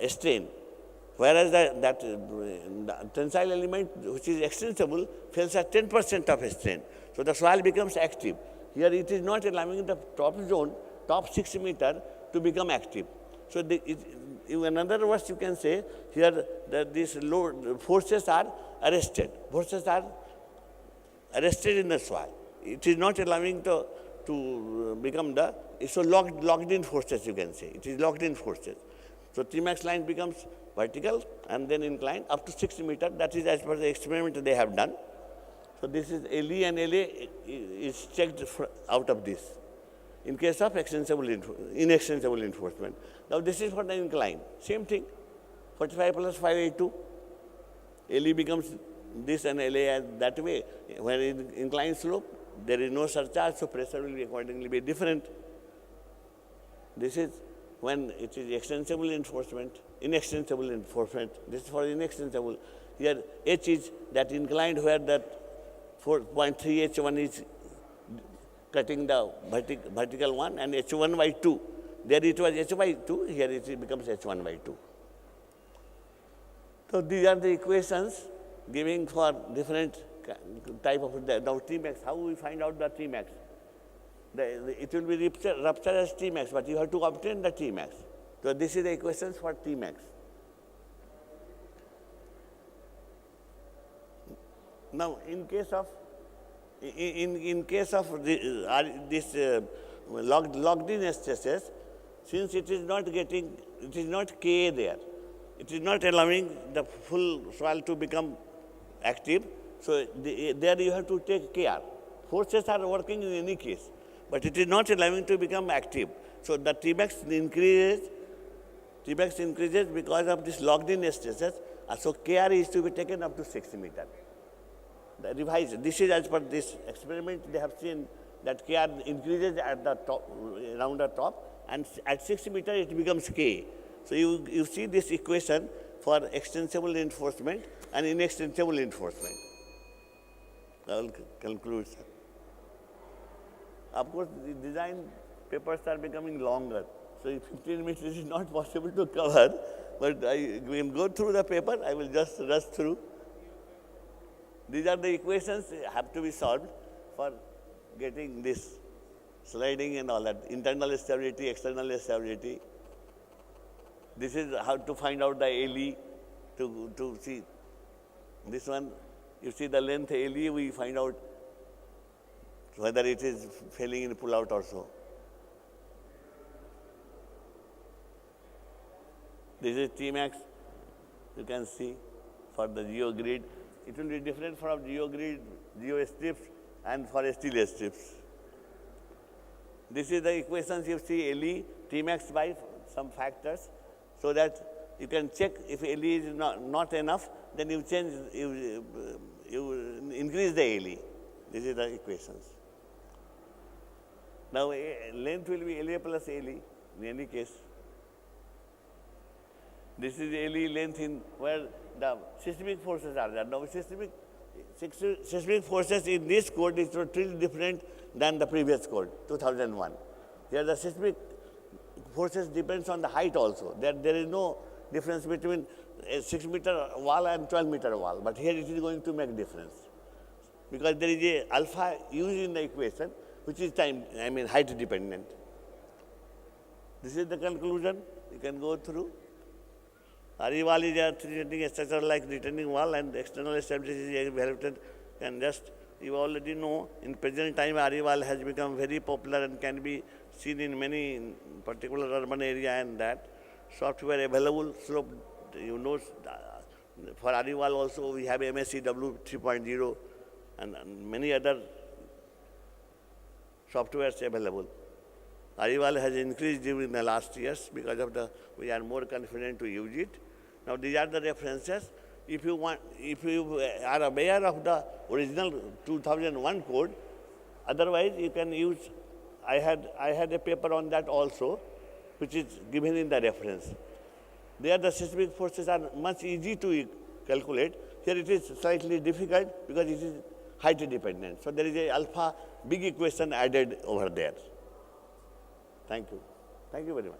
strain. Whereas the tensile element which is extensible fails at 10% of strain. So the soil becomes active. Here it is not allowing the top zone, top 6 meter to become active. So in other words, you can say here that these load forces are arrested. Forces are arrested in the soil. It is not allowing to become the, so locked in forces, you can say. It is locked in forces. So Tmax line becomes vertical and then inclined up to 6 meter. That is as per the experiment they have done. So this is LE, and LA is checked out of this in case of inextensible enforcement. Now this is for the incline. Same thing, 45 plus 582. LE becomes this and LA as that way. When in inclined slope, there is no surcharge, so pressure will be accordingly be different. This is when it is inextensible enforcement. This is for inextensible. Here H is that inclined where that 4.3 H1 is cutting the vertical one, and H1 by 2. There it was H by 2, here it becomes H1 by 2. So these are the equations giving for different type of now Tmax. How we find out the Tmax? It will be rupture as Tmax, but you have to obtain the Tmax. So this is the equations for Tmax. Now, in case of this locked in stresses, since it is not Ka there, it is not allowing the full soil to become active. So there you have to take care. Forces are working in any case, but it is not allowing to become active. So the Tmax increases because of this locked in stresses. So Kr is to be taken up to 6 meter. The revised. This is as per this experiment. They have seen that Kr increases at the top, around the top, and at 6 meter it becomes K. So you see this equation for extensible enforcement and inextensible enforcement. I will conclude, sir. Of course, the design papers are becoming longer. So in 15 minutes it is not possible to cover, but I will go through the paper. I will just rush through. These are the equations have to be solved for getting this sliding and all that, internal stability, external stability. This is how to find out the LE to see this one. You see the length LE, we find out whether it is failing in pull out or so. This is Tmax, you can see for the geogrid. It will be different from geogrid, geostrips, and for steel strips. This is the equations you see LE, Tmax by some factors, so that you can check if LE is not enough, then you change, you increase the LE. This is the equations. Now length will be LA plus LE in any case. This is LE length in where the seismic forces are there. Now seismic forces in this code is totally different than the previous code, 2001. Here the seismic forces depends on the height also. There is no difference between a 6 meter wall and 12 meter wall, but here it is going to make difference. Because there is a alpha used in the equation, which is height dependent. This is the conclusion. You can go through. RE wall is a three-retaining structure like retaining wall, and external stability is evaluated. And just you already know, in present time, RE wall has become very popular and can be seen in many particular urban area, and that software available. Slope, you know, for RE wall also we have MSCW 3.0 and many other softwares available. RE wall has increased during the last years because of we are more confident to use it. Now these are the references. If you are aware of the original 2001 code, otherwise you can use, I had a paper on that also, which is given in the reference. There the seismic forces are much easy to calculate. Here it is slightly difficult because it is height dependent. So there is a alpha big equation added over there. Thank you. Thank you very much.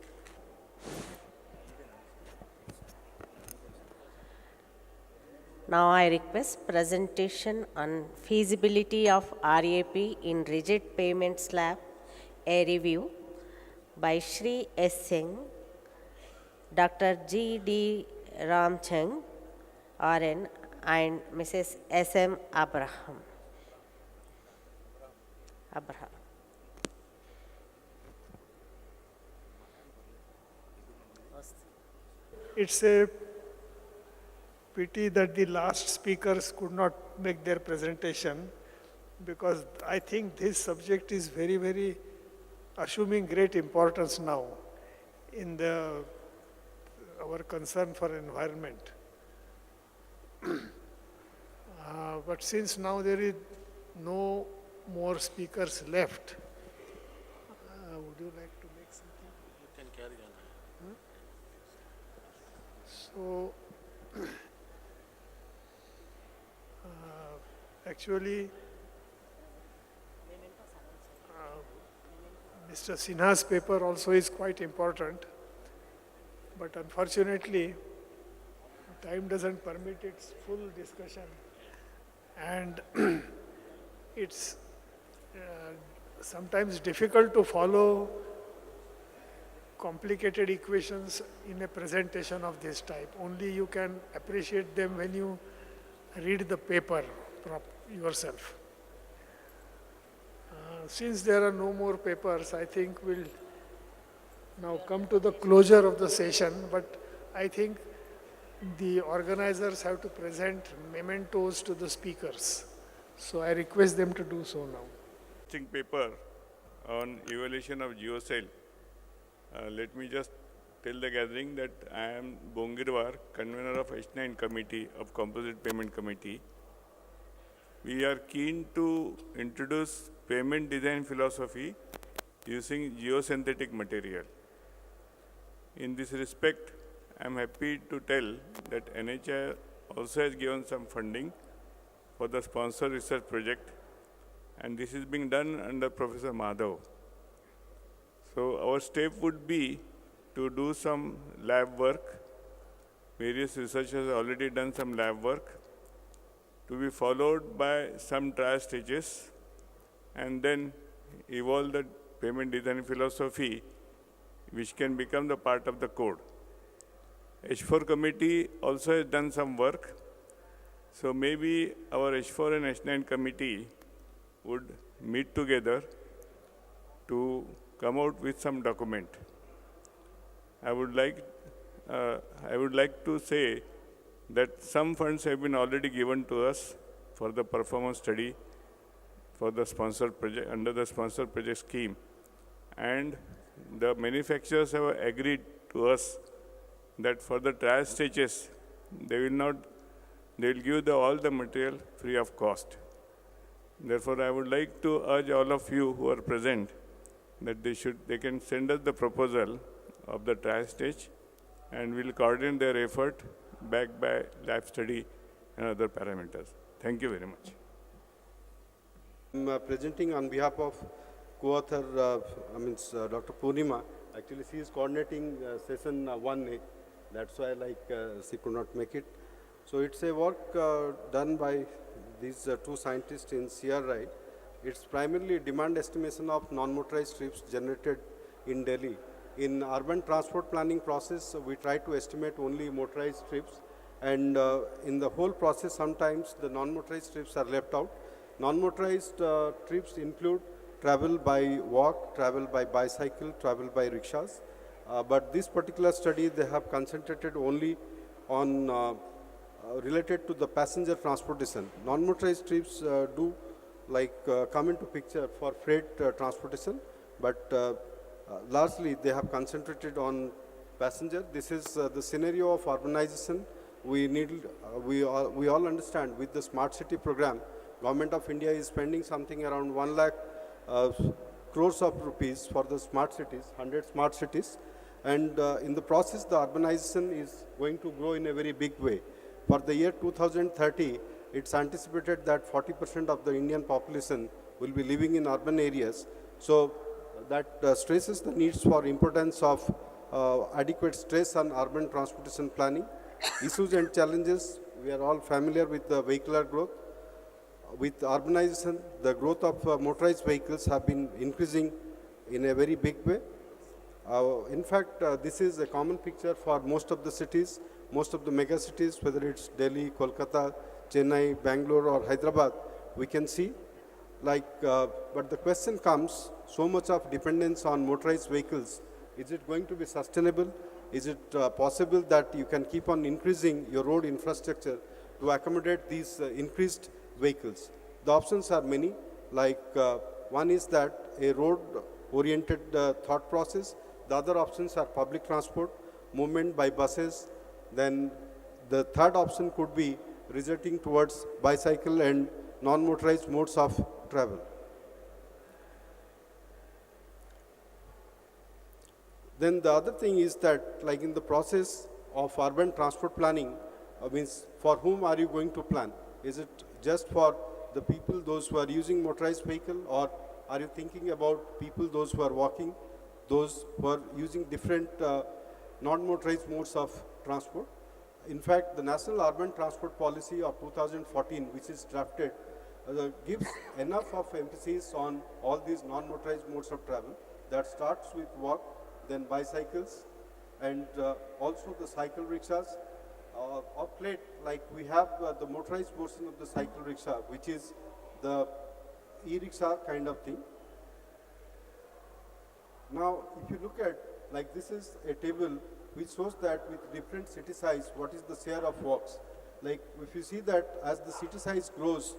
Now I request presentation on feasibility of RAP in rigid payment slab, a review by Shri S. Singh, Dr. G. D. Ramchand, RN, and Mrs. S. M. Abraham. It's a pity that the last speakers could not make their presentation, because I think this subject is very, very assuming great importance now in our concern for environment. But since now there is no more speakers left, would you like to make something? You can carry on. So, actually, Mr. Sinha's paper also is quite important, but unfortunately, time doesn't permit its full discussion, and it's sometimes difficult to follow complicated equations in a presentation of this type. Only you can appreciate them when you read the paper yourself. Since there are no more papers, I think we'll now come to the closure of the session, but I think the organizers have to present mementos to the speakers. So I request them to do so now. Paper on evaluation of geocell. Let me just tell the gathering that I am Bongirwar, convener of H9 Committee of Composite Payment Committee. We are keen to introduce payment design philosophy using geosynthetic material. In this respect, I am happy to tell that NHI also has given some funding for the sponsor research project, and this is being done under Professor Madhav. So our step would be to do some lab work. Various researchers have already done some lab work, to be followed by some trial stages, and then evolve the payment design philosophy, which can become the part of the code. H4 committee also has done some work. So maybe our H4 and H9 committee would meet together to come out with some document. I would like to say that some funds have been already given to us for the performance study for the sponsored project under the sponsored project scheme, and the manufacturers have agreed to us that for the trial stages they will give all the material free of cost. Therefore, I would like to urge all of you who are present that they can send us the proposal of the trial stage, and we'll coordinate their effort backed by lab study and other parameters. Thank you very much. I'm presenting on behalf of co-author, Dr. Purnima. Actually, she is coordinating session 1A. That's why she could not make it. So it's a work done by these two scientists in CRI. It's primarily demand estimation of non-motorized trips generated in Delhi. In urban transport planning process, we try to estimate only motorized trips, and in the whole process, sometimes the non-motorized trips are left out. Non-motorized trips include travel by walk, travel by bicycle, travel by rickshaws. But this particular study, they have concentrated only on related to the passenger transportation. Non-motorized trips do come into picture for freight transportation, but largely they have concentrated on passenger. This is the scenario of urbanization. We all understand with the smart city program, Government of India is spending something around 1 lakh crores of rupees for the smart cities, 100 smart cities. And in the process, the urbanization is going to grow in a very big way. For the year 2030, it's anticipated that 40% of the Indian population will be living in urban areas. So that stresses the needs for importance of adequate stress on urban transportation planning. Issues and challenges we are all familiar with the vehicular growth. With urbanization, the growth of motorized vehicles have been increasing in a very big way. In fact, this is a common picture for most of the cities, most of the mega cities, whether it's Delhi, Kolkata, Chennai, Bangalore, or Hyderabad, we can see. But the question comes, so much of dependence on motorized vehicles, is it going to be sustainable? Is it possible that you can keep on increasing your road infrastructure to accommodate these increased vehicles? The options are many. One is that a road-oriented thought process. The other options are public transport, movement by buses. Then the third option could be resulting towards bicycle and non-motorized modes of travel. Then the other thing is that, like in the process of urban transport planning, means for whom are you going to plan? Is it just for the people, those who are using motorized vehicle, or are you thinking about people, those who are walking, those who are using different non-motorized modes of transport? In fact, the National Urban Transport Policy of 2014, which is drafted, gives enough of emphasis on all these non-motorized modes of travel. That starts with walk, then bicycles, and also the cycle rickshaws. Of late, like we have the motorized portion of the cycle rickshaw, which is the e-rickshaw kind of thing. Now, if you look at, like this is a table which shows that with different city size, what is the share of walks. Like if you see that as the city size grows,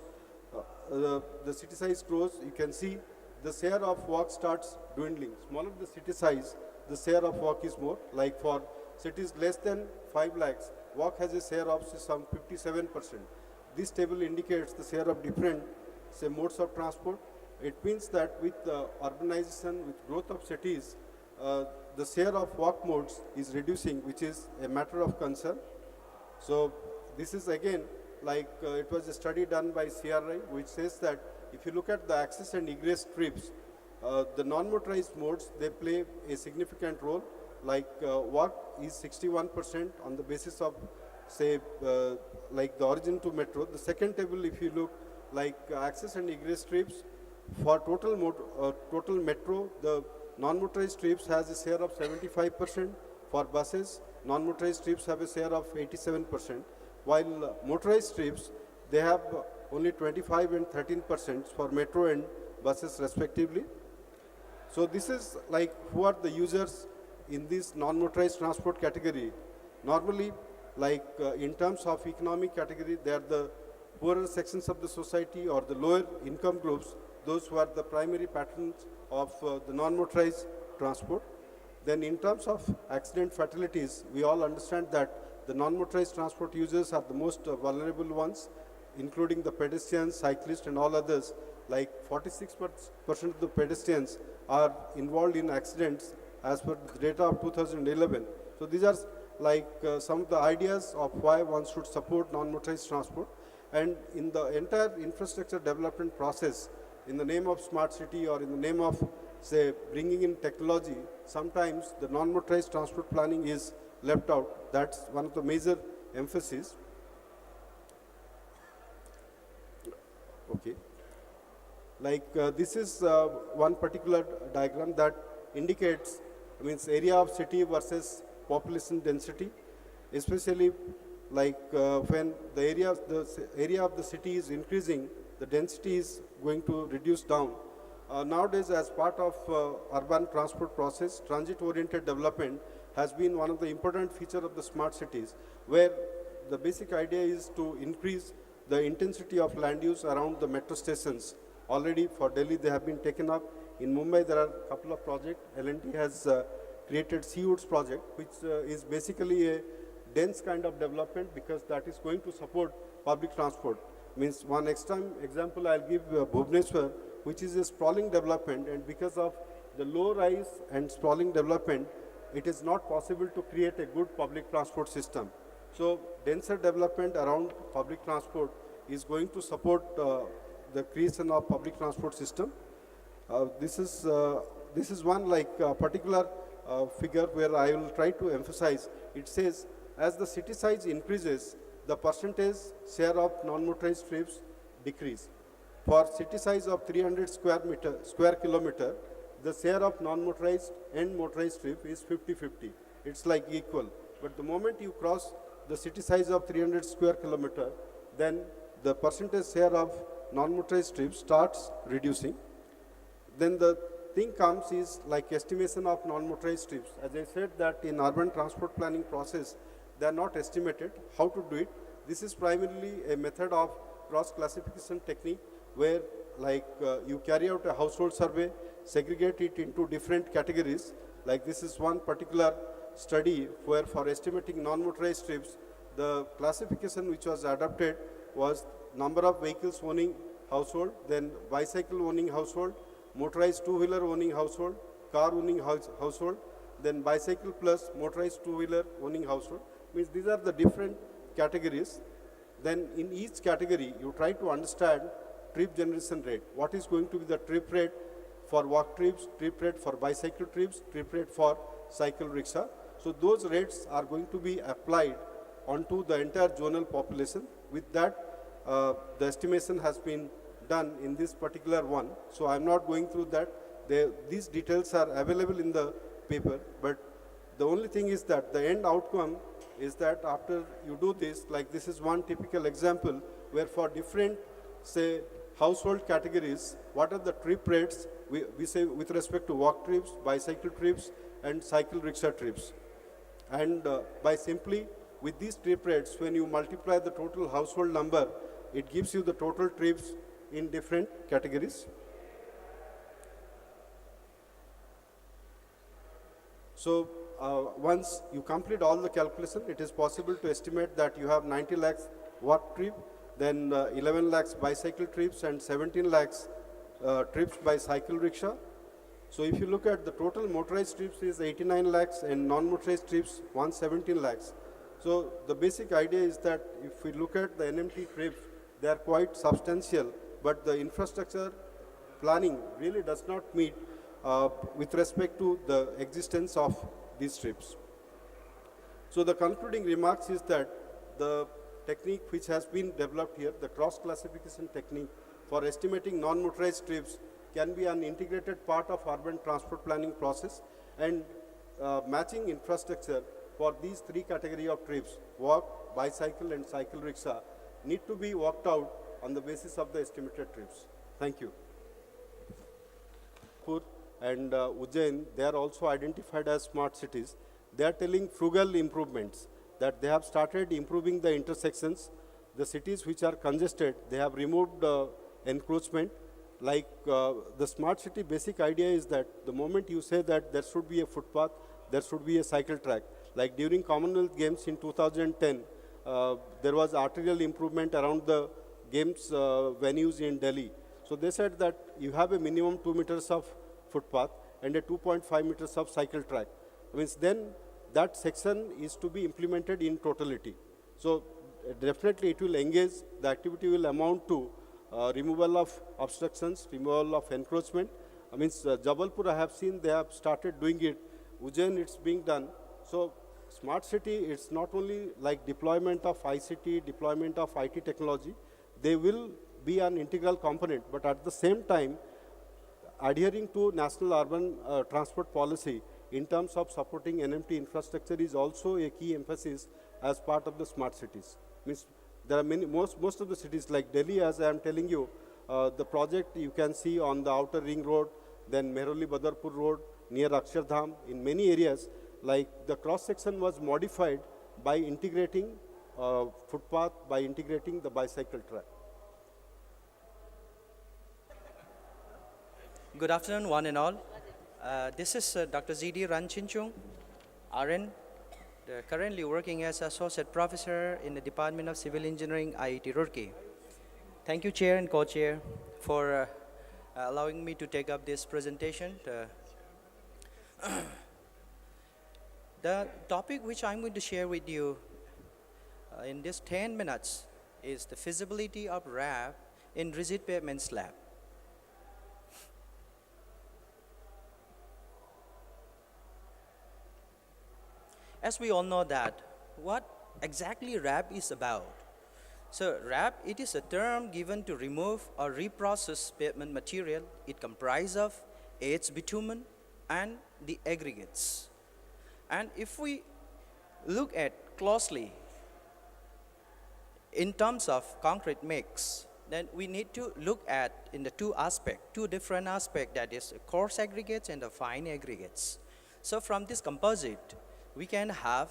you can see the share of walk starts dwindling. Smaller the city size, the share of walk is more. Like for cities less than 5 lakhs, walk has a share of some 57%. This table indicates the share of different, say, modes of transport. It means that with urbanization, with growth of cities, the share of walk modes is reducing, which is a matter of concern. So this is again, like it was a study done by CRI, which says that if you look at the access and egress trips, the non-motorized modes, they play a significant role. Like walk is 61% on the basis of, say, like the origin to metro. The second table, if you look, like access and egress trips, for total metro, the non-motorized trips has a share of 75%. For buses, non-motorized trips have a share of 87%. While motorized trips, they have only 25 and 13% for metro and buses respectively. So this is like who are the users in this non-motorized transport category. Normally, like in terms of economic category, they are the poorer sections of the society or the lower income groups, those who are the primary patrons of the non-motorized transport. Then in terms of accident fatalities, we all understand that the non-motorized transport users are the most vulnerable ones, including the pedestrians, cyclists, and all others. Like 46% of the pedestrians are involved in accidents as per the data of 2011. So these are like some of the ideas of why one should support non-motorized transport. And in the entire infrastructure development process, in the name of smart city or in the name of, say, bringing in technology, sometimes the non-motorized transport planning is left out. That's one of the major emphasis. Okay. Like this is one particular diagram that indicates, means area of city versus population density, especially like when the area of the city is increasing, the density is going to reduce down. Nowadays, as part of urban transport process, transit-oriented development has been one of the important features of the smart cities, where the basic idea is to increase the intensity of land use around the metro stations. Already for Delhi, they have been taken up. In Mumbai, there are a couple of projects. L&T has created Seawoods project, which is basically a dense kind of development because that is going to support public transport. Means one example I'll give Bhubaneswar, which is a sprawling development, and because of the low rise and sprawling development, it is not possible to create a good public transport system. So denser development around public transport is going to support the creation of public transport system. This is one like particular figure where I will try to emphasize. It says as the city size increases, the percentage share of non-motorized trips decrease. For city size of 300 square kilometer, the share of non-motorized and motorized trip is 50-50. It's like equal. But the moment you cross the city size of 300 square kilometer, then the percentage share of non-motorized trips starts reducing. Then the thing comes is like estimation of non-motorized trips. As I said that in urban transport planning process, they are not estimated. How to do it? This is primarily a method of cross-classification technique where you carry out a household survey, segregate it into different categories. Like this is one particular study where for estimating non-motorized trips, the classification which was adopted was number of vehicles owning household, then bicycle owning household, motorized two-wheeler owning household, car owning household, then bicycle plus motorized two-wheeler owning household. Means these are the different categories. Then in each category, you try to understand trip generation rate. What is going to be the trip rate for walk trips, trip rate for bicycle trips, trip rate for cycle rickshaw. So those rates are going to be applied onto the entire zonal population. With that, the estimation has been done in this particular one. So I'm not going through that. These details are available in the paper, but the only thing is that the end outcome is that after you do this, like this is one typical example where for different, say, household categories, what are the trip rates, we say with respect to walk trips, bicycle trips, and cycle rickshaw trips. And by simply with these trip rates, when you multiply the total household number, it gives you the total trips in different categories. So once you complete all the calculation, it is possible to estimate that you have 90 lakhs walk trip, then 11 lakhs bicycle trips, and 17 lakhs trips by cycle rickshaw. So if you look at the total motorized trips is 89 lakhs and non-motorized trips 117 lakhs. So the basic idea is that if we look at the NMT trips, they are quite substantial, but the infrastructure planning really does not meet with respect to the existence of these trips. So the concluding remarks is that the technique which has been developed here, the cross-classification technique for estimating non-motorized trips, can be an integrated part of urban transport planning process, and matching infrastructure for these three categories of trips, walk, bicycle, and cycle rickshaw, need to be worked out on the basis of the estimated trips. Thank you. And Ujjain, they are also identified as smart cities. They are telling frugal improvements, that they have started improving the intersections. The cities which are congested, they have removed encroachment. Like the smart city basic idea is that the moment you say that there should be a footpath, there should be a cycle track. Like during Commonwealth Games in 2010, there was arterial improvement around the games venues in Delhi. So they said that you have a minimum 2 meters of footpath and a 2.5 meters of cycle track. Means then that section is to be implemented in totality. So definitely it will engage, the activity will amount to removal of obstructions, removal of encroachment. Jabalpur I have seen they have started doing it. Ujjain it's being done. So smart city, it's not only like deployment of ICT, deployment of IT technology. They will be an integral component, but at the same time, adhering to national urban transport policy in terms of supporting NMT infrastructure is also a key emphasis as part of the smart cities. Means there are many, most of the cities like Delhi, as I am telling you, the project you can see on the outer ring road, then Mehroli-Badarpur road, near Akshardham, in many areas, like the cross-section was modified by integrating footpath, by integrating the bicycle track. Good afternoon, one and all. This is Dr. Z.D. Ranchinchung, RN, currently working as Associate Professor in the Department of Civil Engineering, IIT Roorkee. Thank you, Chair and Co-Chair, for allowing me to take up this presentation. The topic which I'm going to share with you in this 10 minutes is the feasibility of RAB in rigid pavement slab. As we all know that, what exactly RAP is about. So RAP, it is a term given to remove or reprocess pavement material. It comprises of its bitumen and the aggregates. And if we look at closely in terms of concrete mix, then we need to look at in the two different aspects, that is coarse aggregates and the fine aggregates. So from this composite, we have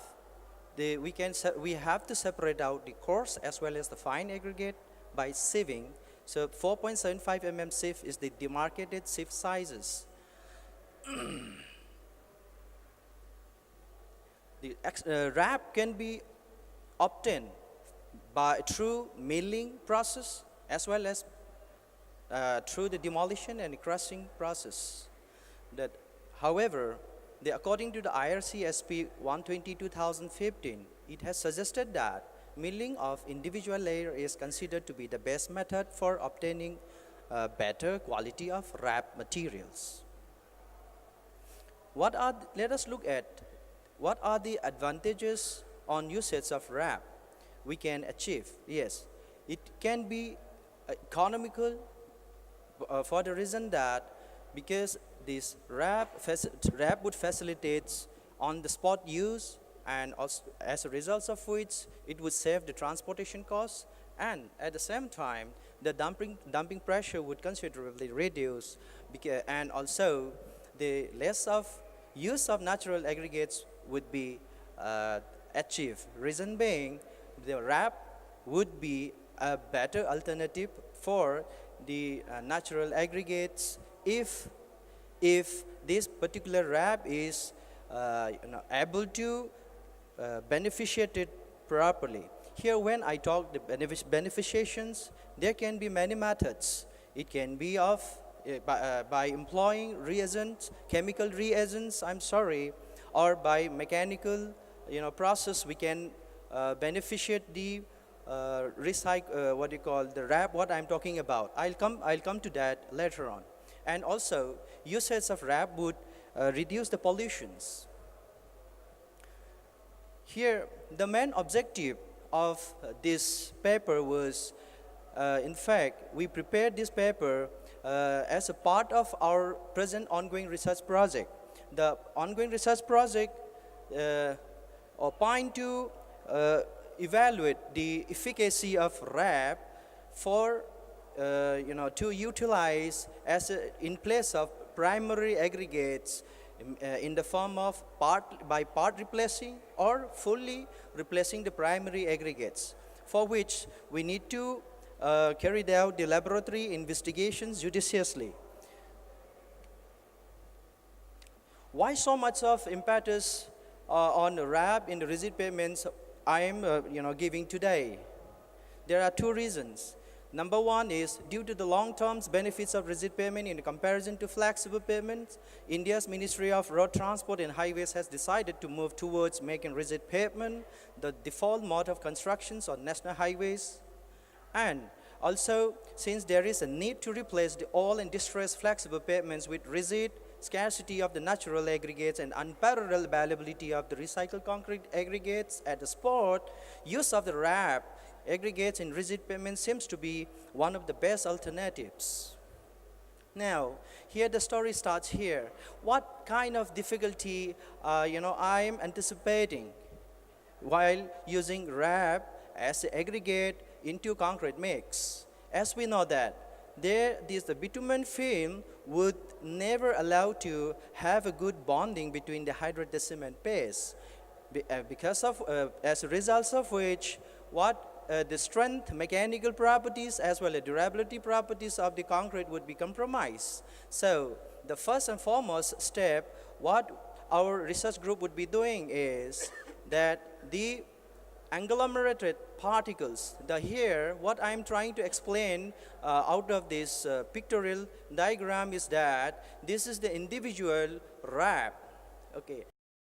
to separate out the coarse as well as the fine aggregate by sieving. So 4.75 mm sieve is the demarcated sieve sizes. The RAP can be obtained through milling process as well as through the demolition and crushing process. However, according to the IRC-SP 120-2015, it has suggested that milling of individual layer is considered to be the best method for obtaining better quality of RAP materials. Let us look at what are the advantages on usage of RAP we can achieve. Yes, it can be economical for the reason that because this RAP would facilitate on-the-spot use, and also as a result of which it would save the transportation costs, and at the same time the dumping pressure would considerably reduce, and also the less of use of natural aggregates would be achieved. Reason being, the RAP would be a better alternative for the natural aggregates if this particular RAP is able to beneficiate it properly. Here, when I talk the beneficiations, there can be many methods. It can be by employing reagents, chemical reagents, or by mechanical process. We can beneficiate the the RAP, what I'm talking about. I'll come to that later on. And also, usage of RAP would reduce the pollutions. Here, the main objective of this paper was, in fact, we prepared this paper as a part of our present ongoing research project. The ongoing research project point to evaluate the efficacy of RAP for to utilize in place of primary aggregates in the form of part replacing or fully replacing the primary aggregates, for which we need to carry out the laboratory investigations judiciously. Why so much of impetus on RAP in the rigid pavements I am giving today? There are two reasons. Number one is due to the long-term benefits of rigid pavement in comparison to flexible pavements. India's Ministry of Road Transport and Highways has decided to move towards making rigid pavement the default mode of constructions on national highways. And also, since there is a need to replace the old and distressed flexible pavements with rigid, scarcity of the natural aggregates and unparalleled availability of the recycled concrete aggregates at the spot, use of the RAP aggregates in rigid pavement seems to be one of the best alternatives. Now, here the story starts here. What kind of difficulty, I am anticipating while using RAP as an aggregate into concrete mix? As we know that the bitumen film would never allow to have a good bonding between the hydrated cement paste, because of, as a result of which, the strength, mechanical properties, as well as durability properties of the concrete would be compromised. So the first and foremost step, what our research group would be doing is that the agglomerated particles, what I'm trying to explain out of this pictorial diagram is that this is the individual RAP. Okay,